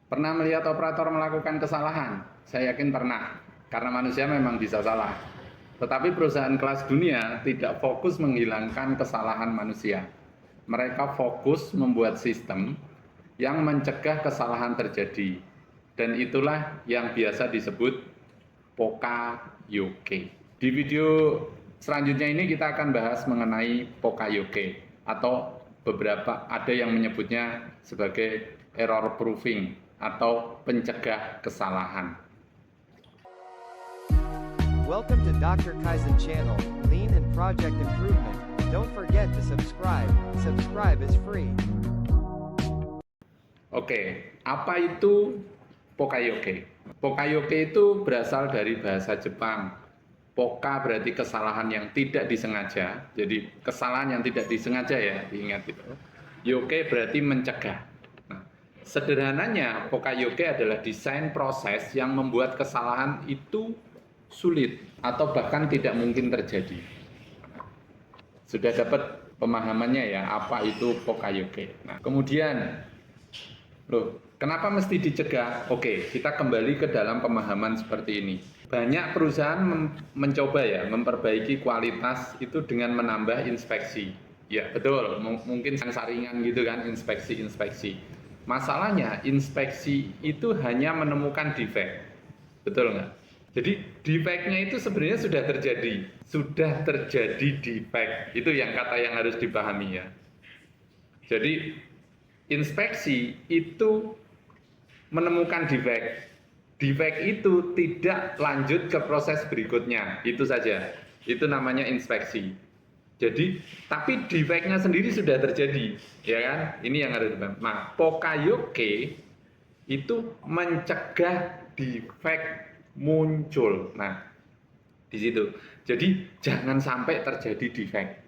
Pernah melihat operator melakukan kesalahan? Saya yakin pernah, karena manusia memang bisa salah. Tetapi perusahaan kelas dunia tidak fokus menghilangkan kesalahan manusia. Mereka fokus membuat sistem yang mencegah kesalahan terjadi. Dan itulah yang biasa disebut Pokayoke. Di video selanjutnya ini kita akan bahas mengenai Pokayoke atau beberapa ada yang menyebutnya sebagai error proofing atau pencegah kesalahan. Welcome to Dr. Kaizen channel, Lean and Project Improvement. Don't forget to subscribe. Subscribe is free. Oke, apa itu Pokayoke? Pokayoke itu berasal dari bahasa Jepang. Poka berarti kesalahan yang tidak disengaja. Jadi kesalahan yang tidak disengaja ya, diingat itu. Yoke berarti mencegah. Nah, sederhananya Pokayoke adalah desain proses yang membuat kesalahan itu sulit atau bahkan tidak mungkin terjadi. Sudah dapat pemahamannya ya, apa itu Pokayoke. Nah, kemudian loh, kenapa mesti dicegah? Oke, kita kembali ke dalam pemahaman seperti ini. Banyak perusahaan mencoba ya memperbaiki kualitas itu dengan menambah inspeksi. Ya betul, mungkin saringan gitu kan, inspeksi. Masalahnya inspeksi itu hanya menemukan defect, betul nggak? Jadi defectnya itu sebenarnya sudah terjadi defect. Itu yang kata yang harus dipahami ya. Jadi inspeksi itu menemukan defect. Defect itu tidak lanjut ke proses berikutnya, itu saja. Itu namanya inspeksi. Jadi, tapi defectnya sendiri sudah terjadi, ya kan? Ini yang harus dipahami. Nah, Pokayoke itu mencegah defect muncul. Nah, di situ. Jadi, jangan sampai terjadi defect.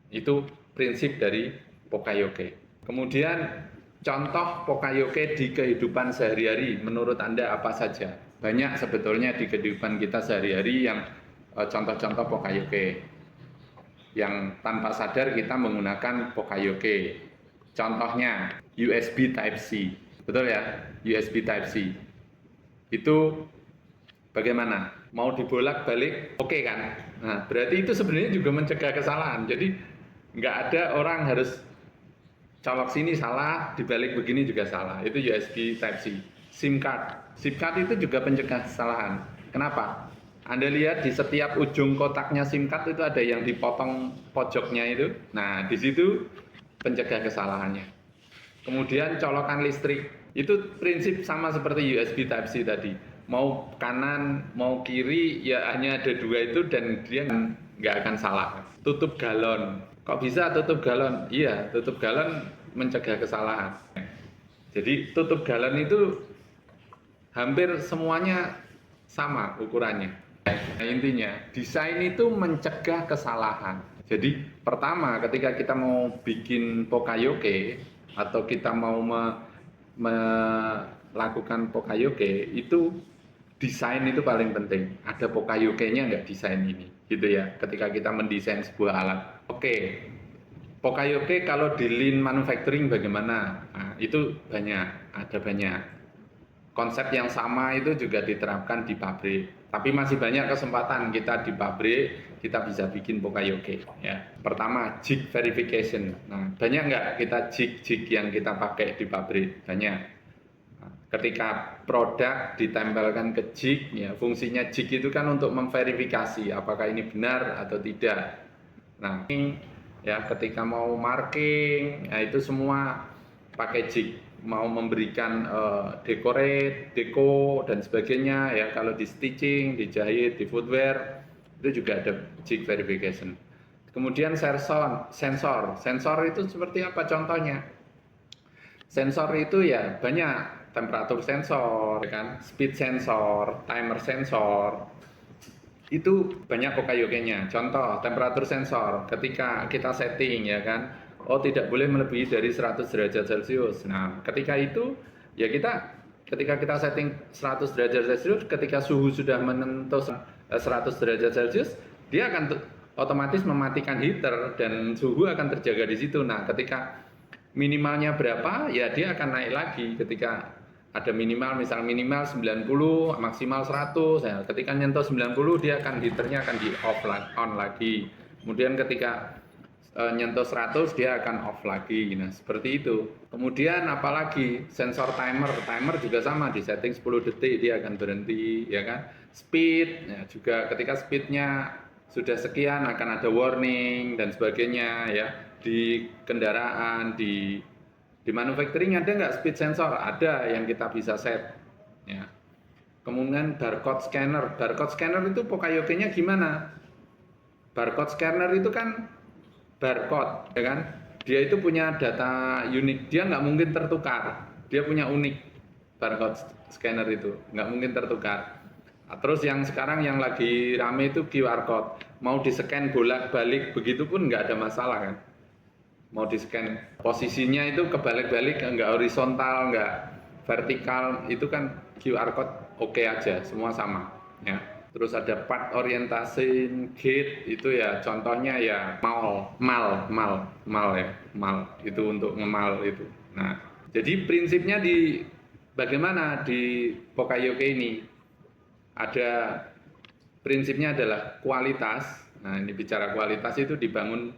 Itu prinsip dari Pokayoke. Kemudian contoh Pokayoke di kehidupan sehari-hari menurut Anda apa saja? Banyak sebetulnya di kehidupan kita sehari-hari yang contoh-contoh Pokayoke. Yang tanpa sadar kita menggunakan Pokayoke. Contohnya USB Type-C. Betul ya? USB Type-C. Itu bagaimana? Mau dibolak-balik? Oke kan? Nah, berarti itu sebenarnya juga mencegah kesalahan. Jadi nggak ada orang harus colok sini salah, dibalik begini juga salah. Itu USB Type-C. SIM card. SIM card itu juga pencegah kesalahan. Kenapa? Anda lihat di setiap ujung kotaknya SIM card itu ada yang dipotong pojoknya itu. Nah, di situ pencegah kesalahannya. Kemudian colokan listrik. Itu prinsip sama seperti USB Type-C tadi. Mau kanan, mau kiri, ya hanya ada dua itu dan dia nggak akan salah. Tutup galon. Kok bisa tutup galon? Iya, tutup galon mencegah kesalahan. Jadi tutup galon itu hampir semuanya sama ukurannya. Nah, intinya desain itu mencegah kesalahan. Jadi pertama ketika kita mau bikin Pokayoke atau kita mau melakukan Pokayoke itu desain itu paling penting. Ada Pokayoke-nya nggak desain ini, gitu ya. Ketika kita mendesain sebuah alat, oke. Pokayoke kalau di lean manufacturing bagaimana? Nah, itu ada banyak. Konsep yang sama itu juga diterapkan di pabrik. Tapi masih banyak kesempatan kita di pabrik, kita bisa bikin Pokayoke. Ya. Pertama, jig verification. Nah, banyak nggak kita jig yang kita pakai di pabrik? Banyak. Ketika produk ditempelkan ke jig, ya fungsinya jig itu kan untuk memverifikasi apakah ini benar atau tidak. Nah, ya ketika mau marking, ya itu semua pakai jig. Mau memberikan deko dan sebagainya, ya kalau di stitching, dijahit, di footwear itu juga ada jig verification. Kemudian sensor itu seperti apa contohnya? Sensor itu ya banyak. Temperatur sensor, kan, speed sensor, timer sensor, itu banyak Pokayoke-nya. Contoh, temperatur sensor, ketika kita setting ya kan, oh tidak boleh melebihi dari 100 derajat Celcius. Nah, ketika itu ya ketika kita setting 100 derajat Celcius, ketika suhu sudah menyentuh 100 derajat Celcius, dia akan otomatis mematikan heater dan suhu akan terjaga di situ. Nah, ketika minimalnya berapa, ya dia akan naik lagi ketika ada minimal, misal minimal 90, maksimal 100. Ya, ketika nyentuh 90 dia akan heaternya akan di off on lagi. Kemudian ketika nyentuh 100 dia akan off lagi. Nah, seperti itu. Kemudian apalagi sensor timer juga sama, di setting 10 detik dia akan berhenti, ya kan. Speed ya, juga ketika speednya sudah sekian akan ada warning dan sebagainya ya. Di kendaraan, di manufacturing ada nggak speed sensor? Ada yang kita bisa set. Ya. Kemudian barcode scanner itu Poka-Yoke-nya gimana? Barcode scanner itu kan barcode, ya kan? Dia itu punya data unik, dia nggak mungkin tertukar. Dia punya unik barcode scanner itu, nggak mungkin tertukar. Nah, terus yang sekarang yang lagi rame itu QR code, mau di-scan bolak-balik begitu pun nggak ada masalah kan? Mau di-scan posisinya itu kebalik-balik, nggak horizontal, nggak vertikal, itu kan QR code oke aja, semua sama ya. Terus ada part orientation gate, itu ya contohnya ya mal ya, mal itu untuk ngemal itu. Nah, jadi prinsipnya di bagaimana di Poka-Yoke ini ada prinsipnya adalah kualitas. Nah, ini bicara kualitas itu dibangun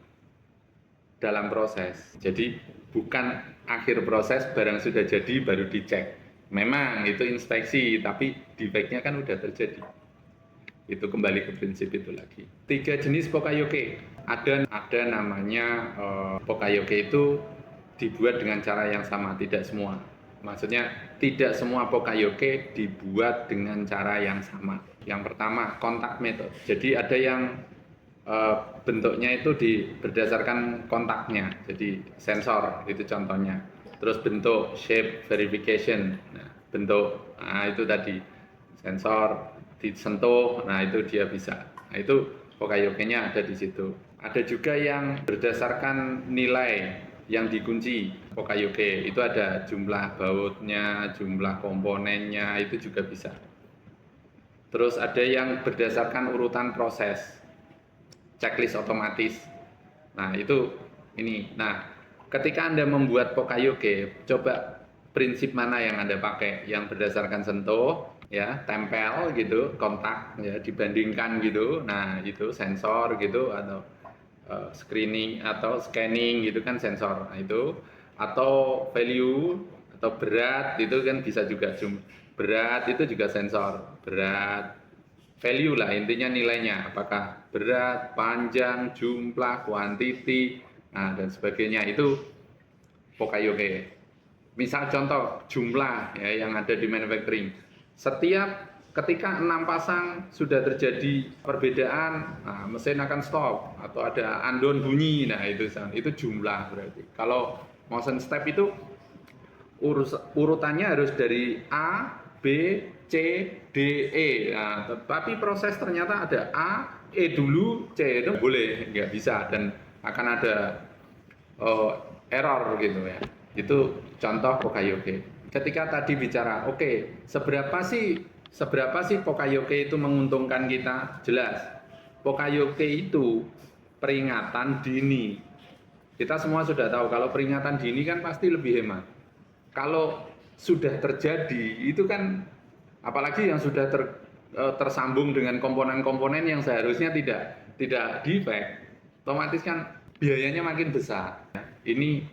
dalam proses. Jadi bukan akhir proses barang sudah jadi baru dicek. Memang itu inspeksi, tapi defeknya kan udah terjadi. Itu kembali ke prinsip itu lagi. 3 jenis Poka-Yoke. Ada namanya Poka-Yoke itu dibuat dengan cara yang sama, tidak semua. Maksudnya tidak semua Poka-Yoke dibuat dengan cara yang sama. Yang pertama kontak method. Jadi ada yang bentuknya itu berdasarkan kontaknya, jadi sensor itu contohnya. Terus bentuk shape verification, nah, bentuk, nah itu tadi sensor disentuh, nah itu dia bisa. Nah itu Poka-Yoke-nya ada di situ. Ada juga yang berdasarkan nilai yang dikunci Poka-Yoke, itu ada jumlah bautnya, jumlah komponennya, itu juga bisa. Terus ada yang berdasarkan urutan proses, checklist otomatis. Nah itu ini. Nah ketika Anda membuat Poka-Yoke, coba prinsip mana yang Anda pakai, yang berdasarkan sentuh, ya tempel gitu, kontak, ya dibandingkan gitu. Nah itu sensor gitu, atau screening atau scanning gitu kan sensor. Nah, itu atau value atau berat itu kan bisa juga berat itu juga sensor, berat value lah intinya nilainya, apakah berat, panjang, jumlah, quantity, nah dan sebagainya, itu Poka-Yoke. Misal contoh jumlah ya yang ada di manufacturing, setiap ketika 6 pasang sudah terjadi perbedaan, nah, mesin akan stop atau ada andon bunyi, nah itu jumlah berarti. Kalau motion step itu urutannya harus dari A, B, C, D, E. Nah, tapi proses ternyata ada A, E dulu, C itu boleh, nggak bisa, dan akan ada error gitu ya. Itu contoh Poka-Yoke. Ketika tadi bicara, oke, seberapa sih Poka-Yoke itu menguntungkan kita? Jelas, Poka-Yoke itu peringatan dini. Kita semua sudah tahu kalau peringatan dini kan pasti lebih hemat. Kalau sudah terjadi itu kan, apalagi yang sudah tersambung dengan komponen-komponen yang seharusnya tidak defect, otomatis kan biayanya makin besar. Ini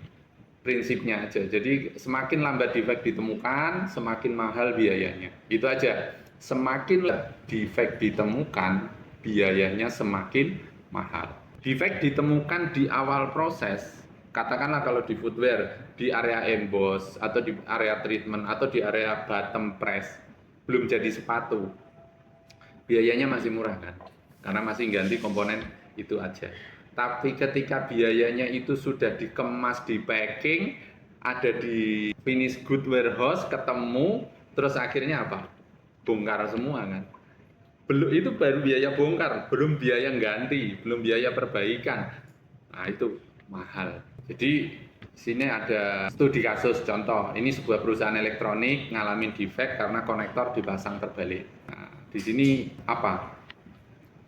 prinsipnya aja. Jadi semakin lambat defect ditemukan, semakin mahal biayanya. Itu aja. Semakin defect ditemukan, biayanya semakin mahal. Defect ditemukan di awal proses. Katakanlah kalau di footwear, di area emboss, atau di area treatment, atau di area bottom press, belum jadi sepatu, biayanya masih murah kan? Karena masih ganti komponen itu aja. Tapi ketika biayanya itu sudah dikemas, di packing, ada di finish good warehouse, ketemu, terus akhirnya apa? Bongkar semua kan? Belum, itu baru biaya bongkar, belum biaya ganti, belum biaya perbaikan. Nah itu mahal. Jadi sini ada studi kasus contoh. Ini sebuah perusahaan elektronik ngalamin defect karena konektor dipasang terbalik. Nah, di sini apa?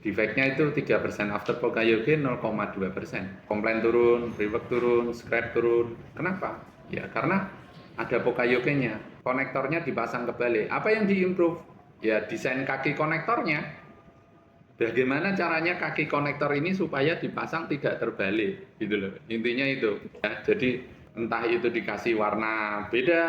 Defectnya itu 3%, after Poka-Yoke 0,2%. Komplain turun, rework turun, scrap turun. Kenapa? Ya karena ada Pokayoke-nya. Konektornya dipasang kebalik. Apa yang diimprove? Ya desain kaki konektornya. Bagaimana caranya kaki konektor ini supaya dipasang tidak terbalik, gitu loh. Intinya itu. Ya, jadi entah itu dikasih warna beda,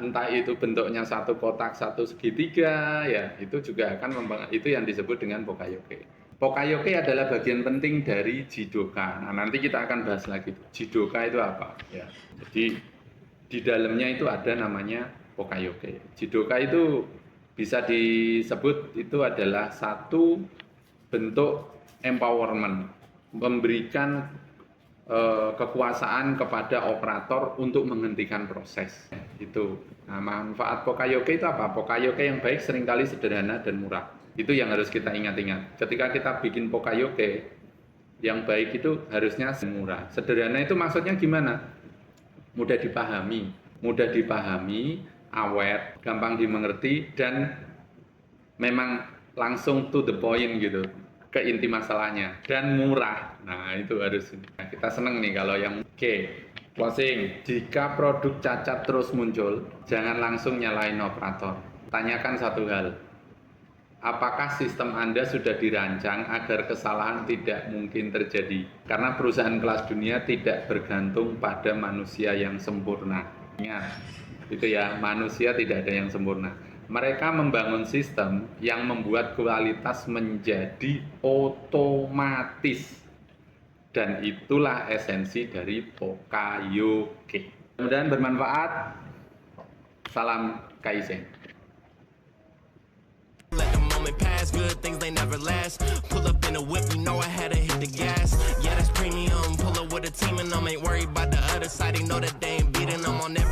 entah itu bentuknya satu kotak, satu segitiga, ya itu juga akan itu yang disebut dengan Pokayoke. Pokayoke adalah bagian penting dari Jidoka. Nah, nanti kita akan bahas lagi. Jidoka itu apa? Ya, jadi di dalamnya itu ada namanya Pokayoke. Jidoka itu bisa disebut itu adalah satu bentuk empowerment, memberikan kekuasaan kepada operator untuk menghentikan proses. Itu. Nah, manfaat Pokayoke itu apa? Pokayoke yang baik seringkali sederhana dan murah. Itu yang harus kita ingat-ingat. Ketika kita bikin Pokayoke yang baik itu harusnya murah. Sederhana itu maksudnya gimana? Mudah dipahami, awet, gampang dimengerti, dan memang langsung to the point gitu, ke inti masalahnya, dan murah. Nah itu harus. Nah, kita seneng nih kalau yang closing. Jika produk cacat terus muncul, jangan langsung nyalain operator. Tanyakan satu hal, apakah sistem Anda sudah dirancang agar kesalahan tidak mungkin terjadi? Karena perusahaan kelas dunia tidak bergantung pada manusia yang sempurna. Ingat, itu ya, manusia tidak ada yang sempurna. Mereka membangun sistem yang membuat kualitas menjadi otomatis. Dan itulah esensi dari Pokayoke. Mudah-mudahan bermanfaat. Salam Kaizen. Let the moment pass, good things they never last. Pull up in a whip, you know I had to hit the gas. Yeah, that's premium. Pull up with a team and them ain't worried about the other side. They know that they ain't beating them on every